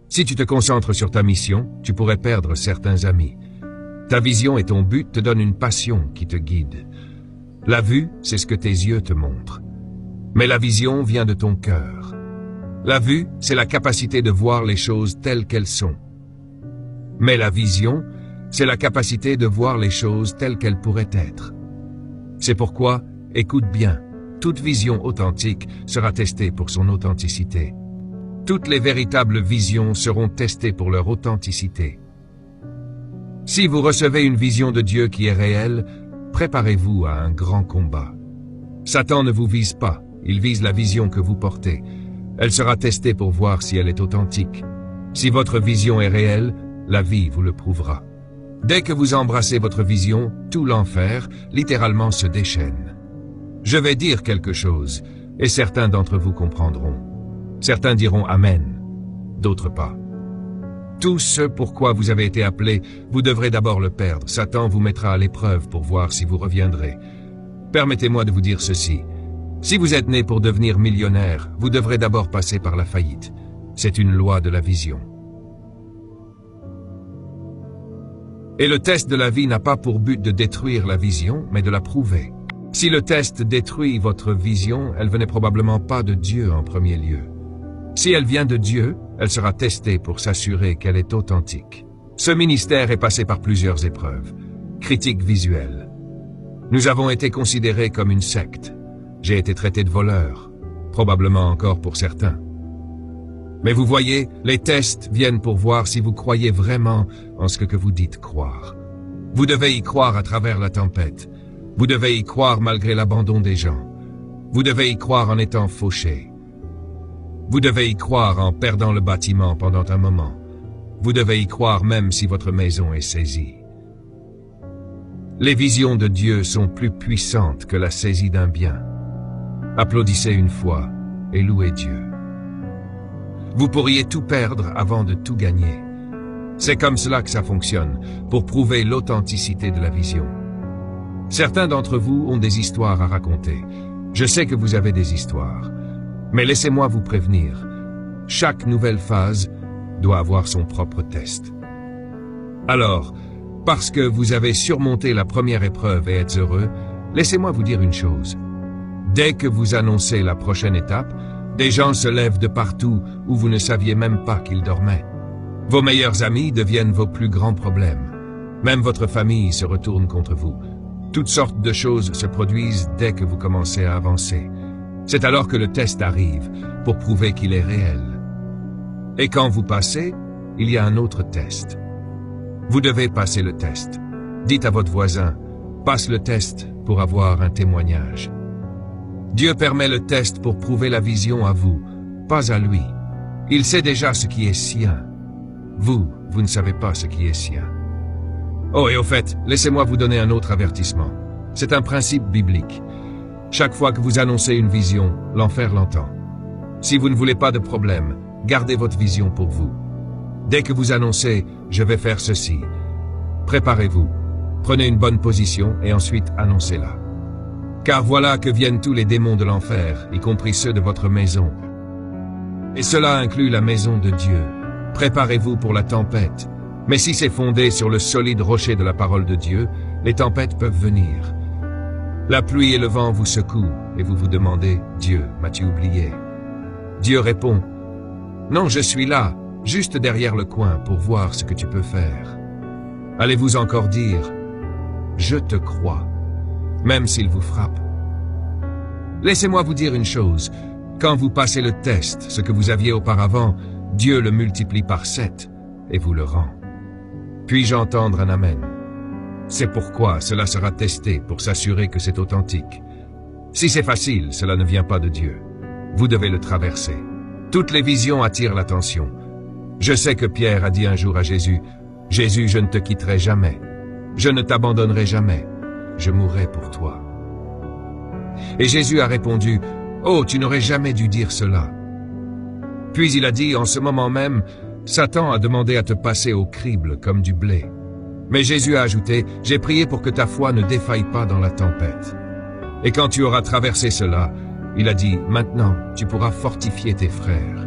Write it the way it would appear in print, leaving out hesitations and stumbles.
Si tu te concentres sur ta mission, tu pourrais perdre certains amis. Ta vision et ton but te donnent une passion qui te guide. La vue, c'est ce que tes yeux te montrent. Mais la vision vient de ton cœur. La vue, c'est la capacité de voir les choses telles qu'elles sont. Mais la vision, c'est la capacité de voir les choses telles qu'elles pourraient être. C'est pourquoi, écoute bien, toute vision authentique sera testée pour son authenticité. Toutes les véritables visions seront testées pour leur authenticité. Si vous recevez une vision de Dieu qui est réelle, préparez-vous à un grand combat. Satan ne vous vise pas, il vise la vision que vous portez. Elle sera testée pour voir si elle est authentique. Si votre vision est réelle, la vie vous le prouvera. Dès que vous embrassez votre vision, tout l'enfer, littéralement, se déchaîne. Je vais dire quelque chose, et certains d'entre vous comprendront. Certains diront Amen, d'autres pas. Tout ce pourquoi vous avez été appelés, vous devrez d'abord le perdre. Satan vous mettra à l'épreuve pour voir si vous reviendrez. Permettez-moi de vous dire ceci. Si vous êtes né pour devenir millionnaire, vous devrez d'abord passer par la faillite. C'est une loi de la vision. Et le test de la vie n'a pas pour but de détruire la vision, mais de la prouver. Si le test détruit votre vision, elle venait probablement pas de Dieu en premier lieu. Si elle vient de Dieu, elle sera testée pour s'assurer qu'elle est authentique. Ce ministère est passé par plusieurs épreuves. Critique visuelle. Nous avons été considérés comme une secte. J'ai été traité de voleur, probablement encore pour certains. Mais vous voyez, les tests viennent pour voir si vous croyez vraiment en ce que vous dites croire. Vous devez y croire à travers la tempête. Vous devez y croire malgré l'abandon des gens. Vous devez y croire en étant fauché. Vous devez y croire en perdant le bâtiment pendant un moment. Vous devez y croire même si votre maison est saisie. Les visions de Dieu sont plus puissantes que la saisie d'un bien. Applaudissez une fois et louez Dieu. Vous pourriez tout perdre avant de tout gagner. C'est comme cela que ça fonctionne, pour prouver l'authenticité de la vision. Certains d'entre vous ont des histoires à raconter. Je sais que vous avez des histoires. Mais laissez-moi vous prévenir. Chaque nouvelle phase doit avoir son propre test. Alors, parce que vous avez surmonté la première épreuve et êtes heureux, laissez-moi vous dire une chose. Dès que vous annoncez la prochaine étape, des gens se lèvent de partout où vous ne saviez même pas qu'ils dormaient. Vos meilleurs amis deviennent vos plus grands problèmes. Même votre famille se retourne contre vous. Toutes sortes de choses se produisent dès que vous commencez à avancer. C'est alors que le test arrive, pour prouver qu'il est réel. Et quand vous passez, il y a un autre test. Vous devez passer le test. Dites à votre voisin, passe le test pour avoir un témoignage. Dieu permet le test pour prouver la vision à vous, pas à lui. Il sait déjà ce qui est sien. Vous ne savez pas ce qui est sien. Oh, et au fait, laissez-moi vous donner un autre avertissement. C'est un principe biblique. Chaque fois que vous annoncez une vision, l'enfer l'entend. Si vous ne voulez pas de problème, gardez votre vision pour vous. Dès que vous annoncez « je vais faire ceci », préparez-vous, prenez une bonne position et ensuite annoncez-la. Car voilà que viennent tous les démons de l'enfer, y compris ceux de votre maison. Et cela inclut la maison de Dieu. Préparez-vous pour la tempête. Mais si c'est fondé sur le solide rocher de la parole de Dieu, les tempêtes peuvent venir. La pluie et le vent vous secouent, et vous vous demandez, « Dieu, m'as-tu oublié ?» Dieu répond, « Non, je suis là, juste derrière le coin, pour voir ce que tu peux faire. » Allez-vous encore dire, « Je te crois », même s'il vous frappe? Laissez-moi vous dire une chose, quand vous passez le test, ce que vous aviez auparavant, Dieu le multiplie par 7 et vous le rend. Puis-je entendre un Amen? C'est pourquoi cela sera testé pour s'assurer que c'est authentique. Si c'est facile, cela ne vient pas de Dieu. Vous devez le traverser. Toutes les visions attirent l'attention. Je sais que Pierre a dit un jour à Jésus, « Jésus, je ne te quitterai jamais. Je ne t'abandonnerai jamais. Je mourrai pour toi. » Et Jésus a répondu, « Oh, tu n'aurais jamais dû dire cela. » Puis il a dit, en ce moment même, « Satan a demandé à te passer au crible comme du blé. » Mais Jésus a ajouté, « J'ai prié pour que ta foi ne défaille pas dans la tempête. » Et quand tu auras traversé cela, il a dit, « Maintenant, tu pourras fortifier tes frères. »